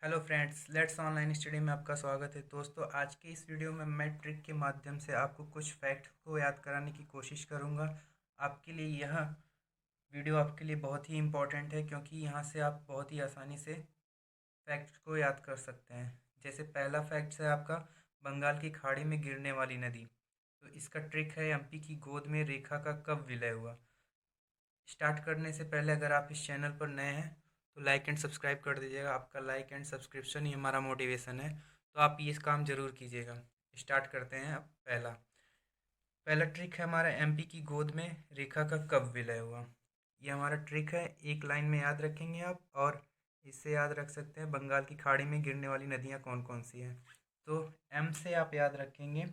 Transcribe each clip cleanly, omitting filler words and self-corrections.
Hello friends, let's online study में आपका स्वागत है। दोस्तों, आज के इस वीडियो में मैं ट्रिक के माध्यम से आपको कुछ फैक्ट को याद कराने की कोशिश करूंगा। आपके लिए यह वीडियो आपके लिए बहुत ही इम्पोर्टेंट है, क्योंकि यहाँ से आप बहुत ही आसानी से फैक्ट को याद कर सकते हैं। जैसे पहला फैक्ट है आपका, बंगाल की खाड़ी में गिरने वाली नदी। तो इसका ट्रिक है, एमपी की गोद में रेखा का कब विलय हुआ। स्टार्ट करने से पहले अगर आप इस चैनल पर नए हैं तो लाइक एंड सब्सक्राइब कर दीजिएगा। आपका लाइक एंड सब्सक्रिप्शन ही हमारा मोटिवेशन है, तो आप ये काम ज़रूर कीजिएगा। स्टार्ट करते हैं। अब पहला पहला ट्रिक है हमारा, एमपी की गोद में रेखा का कब विलय हुआ। ये हमारा ट्रिक है, एक लाइन में याद रखेंगे आप, और इससे याद रख सकते हैं बंगाल की खाड़ी में गिरने वाली नदियाँ कौन कौन सी हैं। तो एम से आप याद रखेंगे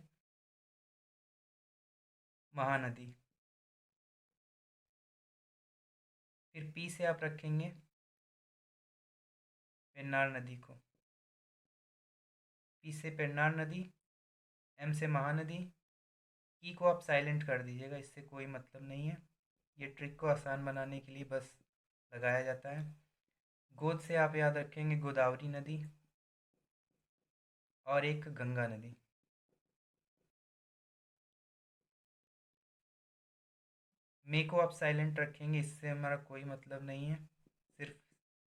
महानदी। फिर पी से आप रखेंगे पेन्नार नदी को। पी से पेन्नार नदी, एम से महानदी। की को आप साइलेंट कर दीजिएगा, इससे कोई मतलब नहीं है। ये ट्रिक को आसान बनाने के लिए बस लगाया जाता है। गोद से आप याद रखेंगे गोदावरी नदी और एक गंगा नदी। मे को आप साइलेंट रखेंगे, इससे हमारा कोई मतलब नहीं है, सिर्फ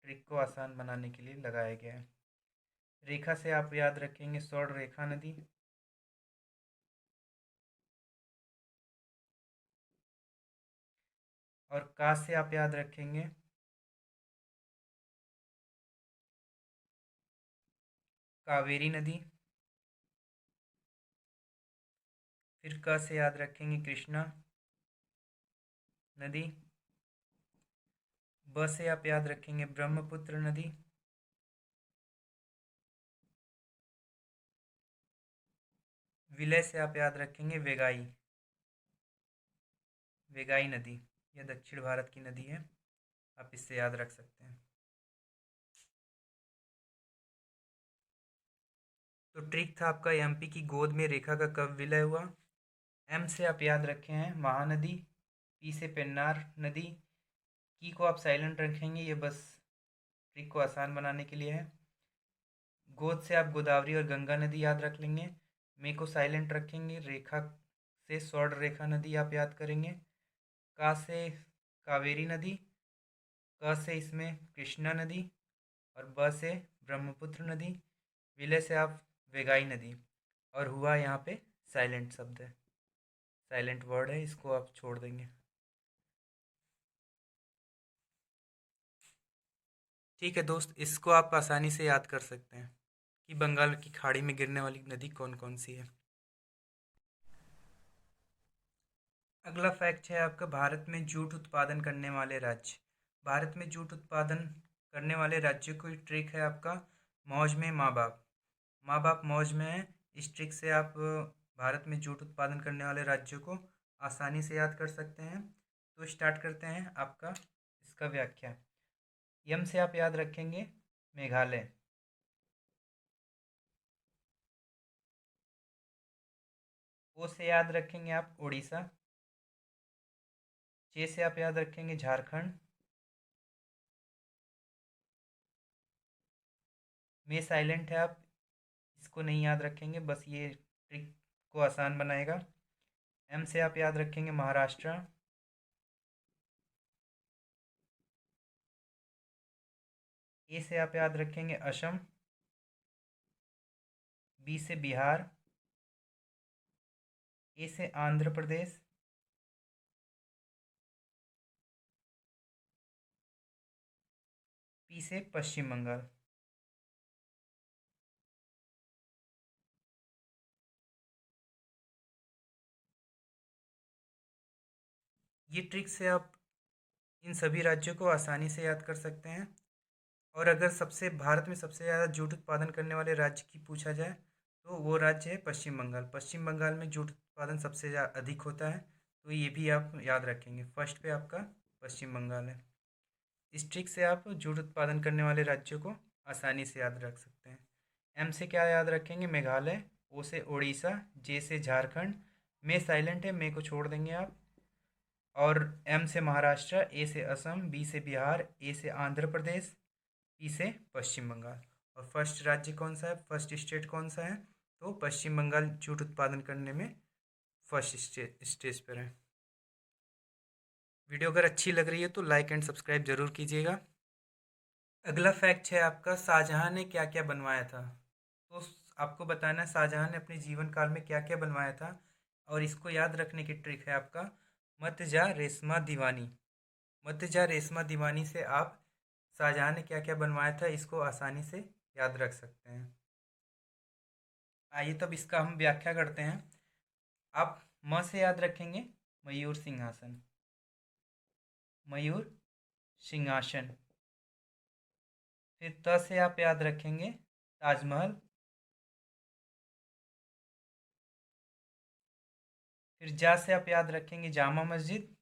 ट्रिक को आसान बनाने के लिए लगाया गया है। रेखा से आप याद रखेंगे स्वर्ण रेखा नदी। और का से आप याद रखेंगे कावेरी नदी। फिर क से याद रखेंगे कृष्णा नदी। ब से आप याद रखेंगे ब्रह्मपुत्र नदी। विलय से आप याद रखेंगे वेगाई वेगाई नदी। यह दक्षिण भारत की नदी है, आप इससे याद रख सकते हैं। तो ट्रिक था आपका, एमपी की गोद में रेखा का कब विलय हुआ। एम से आप याद रखे हैं महानदी। पी से पेन्नार नदी। की को आप साइलेंट रखेंगे, ये बस ट्रिक को आसान बनाने के लिए है। गोद से आप गोदावरी और गंगा नदी याद रख लेंगे। मे को साइलेंट रखेंगे, रेखा से स्वर्ण रेखा नदी आप याद करेंगे। का से कावेरी नदी। क से इसमें कृष्णा नदी। और ब से ब्रह्मपुत्र नदी। विलय से आप वेगाई नदी। और हुआ यहाँ पे साइलेंट शब्द है, साइलेंट वर्ड है, इसको आप छोड़ देंगे। ठीक है दोस्त, इसको आप आसानी से याद कर सकते हैं कि बंगाल की खाड़ी में गिरने वाली नदी कौन कौन सी है। अगला फैक्ट है आपका, भारत में जूट उत्पादन करने वाले राज्य। भारत में जूट उत्पादन करने वाले राज्य को ट्रिक है आपका, मौज में माँ बाप। माँ बाप मौज में है। इस ट्रिक से आप भारत में जूट उत्पादन करने वाले राज्यों को आसानी से याद कर सकते हैं। तो स्टार्ट करते हैं आपका इसका व्याख्या। यम से आप याद रखेंगे मेघालय। ओ से याद रखेंगे आप उड़ीसा। चे से आप याद रखेंगे झारखंड। में साइलेंट है, आप इसको नहीं याद रखेंगे, बस ये ट्रिक को आसान बनाएगा। एम से आप याद रखेंगे महाराष्ट्र। ए से आप याद रखेंगे असम। बी से बिहार। ए से आंध्र प्रदेश। पी से पश्चिम बंगाल। ये ट्रिक से आप इन सभी राज्यों को आसानी से याद कर सकते हैं। और अगर सबसे भारत में सबसे ज़्यादा जूट उत्पादन करने वाले राज्य की पूछा जाए तो वो राज्य है पश्चिम बंगाल। पश्चिम बंगाल में जूट उत्पादन सबसे अधिक होता है, तो ये भी आप याद रखेंगे। फर्स्ट पे आपका पश्चिम बंगाल है। इस ट्रिक से आप जूट उत्पादन करने वाले राज्यों को आसानी से याद रख सकते हैं। एम से क्या याद रखेंगे मेघालय। ओ से उड़ीसा। जे से झारखंड। मे साइलेंट है, मे को छोड़ देंगे आप। और एम से महाराष्ट्र। ए से असम। बी से बिहार। ए से आंध्र प्रदेश। पी से पश्चिम बंगाल। और फर्स्ट राज्य कौन सा है, फर्स्ट स्टेट कौन सा है, तो पश्चिम बंगाल जूट उत्पादन करने में फर्स्ट स्टेज पर है। वीडियो अगर अच्छी लग रही है तो लाइक एंड सब्सक्राइब जरूर कीजिएगा। अगला फैक्ट है आपका, शाहजहां ने क्या क्या बनवाया था। तो आपको बताना है शाहजहां ने अपने जीवन काल में क्या क्या बनवाया था, और इसको याद रखने की ट्रिक है आपका, मत जा रेशमा दीवानी। मत जा रेशमा दीवानी से आप शाहजहां ने क्या क्या बनवाया था इसको आसानी से याद रख सकते हैं। आइए तब इसका हम व्याख्या करते हैं। आप म से याद रखेंगे मयूर सिंहासन, मयूर सिंहासन। फिर त से आप याद रखेंगे ताजमहल। फिर जा से आप याद रखेंगे जामा मस्जिद।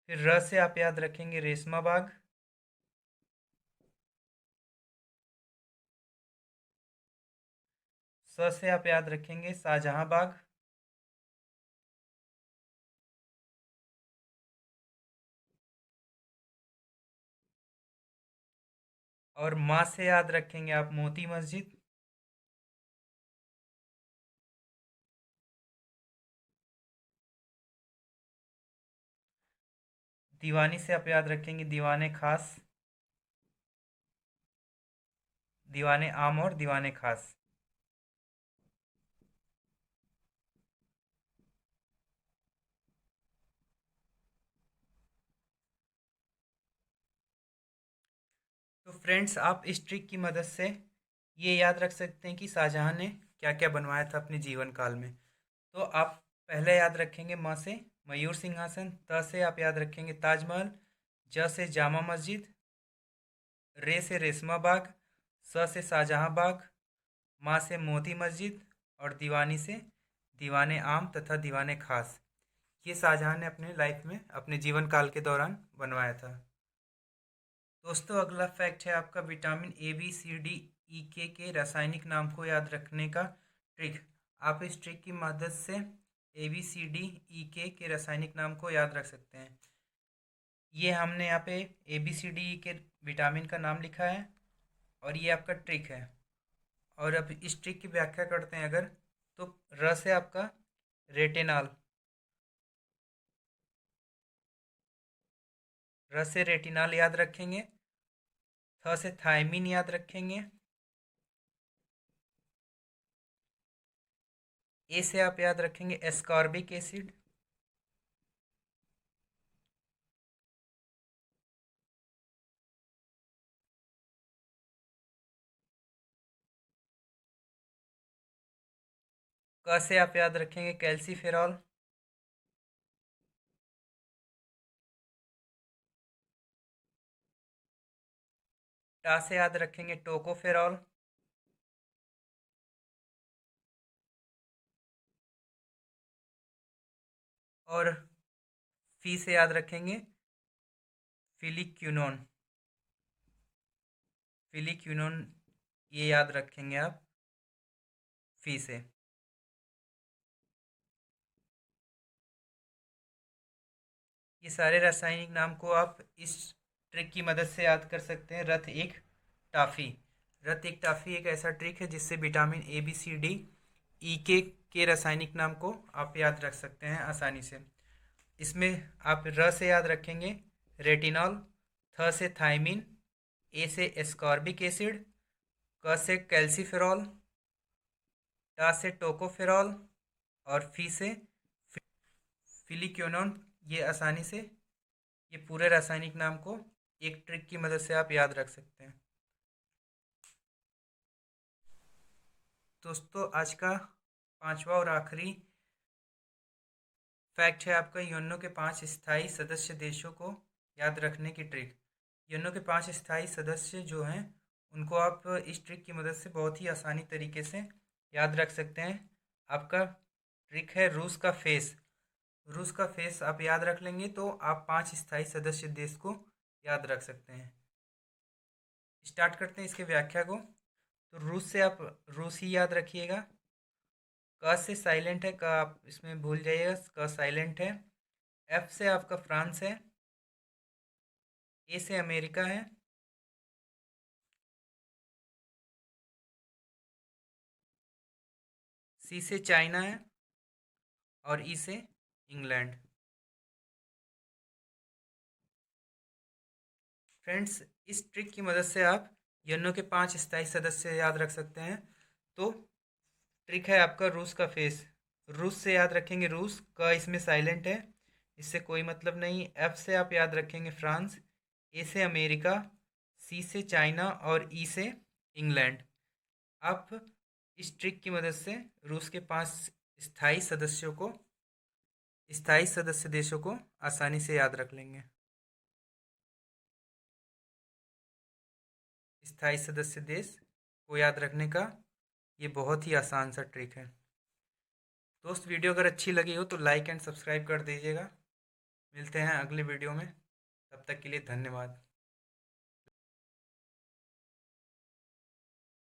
फिर र से आप याद रखेंगे रेशमा बाग। स से आप याद रखेंगे शाहजहां बाग। और माँ से याद रखेंगे आप मोती मस्जिद। दीवानी से आप याद रखेंगे दीवाने खास, दीवाने आम और दीवाने खास। तो फ्रेंड्स, आप इस ट्रिक की मदद से ये याद रख सकते हैं कि शाहजहां ने क्या क्या बनवाया था अपने जीवन काल में। तो आप पहले याद रखेंगे म से मयूर सिंहासन, त से आप याद रखेंगे ताजमहल, ज से जामा मस्जिद, रे से रेशमा बाग, स से शाहजहां बाग, माँ से मोती मस्जिद, और दीवानी से दीवाने आम तथा दीवाने खास। ये शाहजहां ने अपने लाइफ में अपने जीवन काल के दौरान बनवाया था। दोस्तों, अगला फैक्ट है आपका, vitamin A B C D E के रासायनिक नाम को याद रखने का ट्रिक। आप इस ट्रिक की मदद से ए बी सी डी ई के रासायनिक नाम को याद रख सकते हैं। ये हमने यहाँ पे ए बी सी डी ई के विटामिन का नाम लिखा है, और ये आपका ट्रिक है। और अब इस ट्रिक की व्याख्या करते हैं अगर, तो र से आपका रेटिनॉल, र से रेटिनॉल याद रखेंगे। थ से थायमीन याद रखेंगे। ए से आप याद रखेंगे एस्कॉर्बिक एसिड। क से आप याद रखेंगे कैल्सीफेरॉल। टा से याद रखेंगे टोकोफेरॉल। और फी से याद रखेंगे फिलिक्यूनोन। फिलिक्यूनोन ये याद रखेंगे आप फी से। ये सारे रासायनिक नाम को आप इस ट्रिक की मदद से याद कर सकते हैं। रथ एक टाफी। रथ एक टाफी एक ऐसा ट्रिक है जिससे vitamin A B C D E के रासायनिक नाम को आप याद रख सकते हैं आसानी से। इसमें आप र से याद रखेंगे रेटिनॉल, थ से थायमीन, ए से एस्कॉर्बिक एसिड, क से कैल्सीफेरॉल, टा से टोकोफेरॉल, और फी से फिलिक्योनोन। ये आसानी से ये पूरे रासायनिक नाम को एक ट्रिक की मदद से आप याद रख सकते हैं। दोस्तों, आज का पांचवा और आखिरी फैक्ट है आपका, यूएनओ के 5 स्थायी सदस्य देशों को याद रखने की ट्रिक। यूएनओ के 5 स्थायी सदस्य जो हैं उनको आप इस ट्रिक की मदद से बहुत ही आसानी तरीके से याद रख सकते हैं। आपका ट्रिक है रूस का फेस। रूस का फेस आप याद रख लेंगे तो आप 5 स्थायी सदस्य देश को याद रख सकते हैं। स्टार्ट करते हैं इसके व्याख्या को। तो रूस से आप रूस ही याद रखिएगा। क से साइलेंट है, क आप इसमें भूल जाइएगा, क साइलेंट है। एफ से आपका फ्रांस है। ए से अमेरिका है, सी से चाइना है और ई से इंग्लैंड। फ्रेंड्स, इस ट्रिक की मदद से आप यूएनओ के 5 स्थायी सदस्य याद रख सकते हैं। तो ट्रिक है आपका रूस का फेस। रूस से याद रखेंगे रूस का, इसमें साइलेंट है, इससे कोई मतलब नहीं। एफ से आप याद रखेंगे फ्रांस, ए से अमेरिका, सी से चाइना और ई से इंग्लैंड। आप इस ट्रिक की मदद से रूस के 5 स्थायी सदस्यों को स्थायी सदस्य देशों को आसानी से याद रख लेंगे। स्थायी सदस्य देश को याद रखने का ये बहुत ही आसान सा ट्रिक है। दोस्त, वीडियो अगर अच्छी लगी हो तो लाइक एंड सब्सक्राइब कर दीजिएगा। मिलते हैं अगले वीडियो में, तब तक के लिए धन्यवाद।